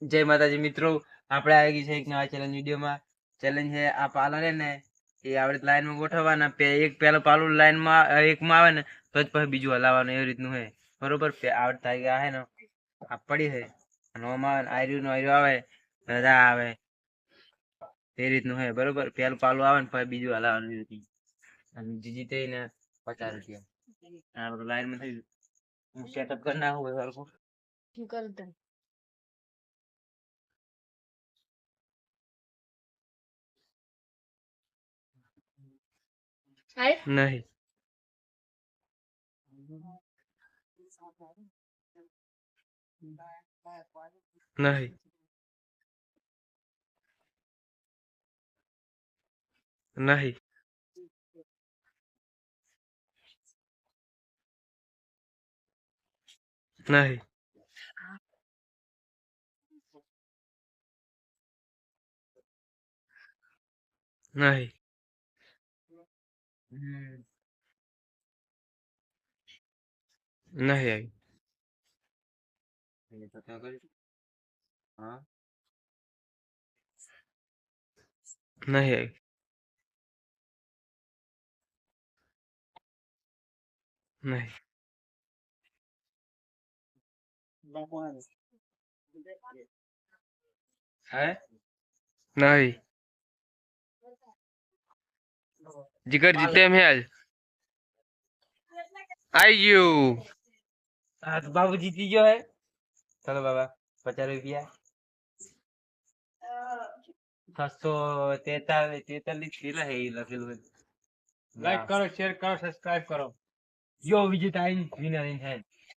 જય માતાજી મિત્રો, આપણે આવી ગઈ છે એક નવા ચેલેન્જ વિડીયોમાં. ચેલેન્જ છે આ પાલા રે ને એ આપણે લાઈનમાં ગોઠવવાના. એક પેલો પાલું લાઈનમાં એકમાં આવે ને તો જ પછી બીજું હલાવવાનું, એવી રીતનું છે બરોબર. આવડ તારીખ આ હે ને આ પડી છે અને ઓમાં આયરું નો આયરું આવે રજા આવે એ રીતનું છે બરોબર. પેલું પાલું આવે ને પછી બીજું હલાવવાનું એવી રીતનું. અને જીતે ને 50 રૂપિયા. આ બધું લાઈનમાં થઈ હું સેટઅપ કરી નાખું સરખું. શું કરું તને નહીં નહીં નહીં નહીં નહીં. નહીં આવી. હા નહીં આવી. નહીં હે નહીં. જીગર જીતે એમ હે આજ આઈ ગયું. હા તો બાબુ જીતી ગયો હે. ચલો બાબા 50 રૂપિયા. 643 કેટલા હે એ લખેલું છે. લાઈક કરો, શેર કરો, સબસ્ક્રાઇબ કરો. યો વિજેતા વિનર ઇન હેન્ડ.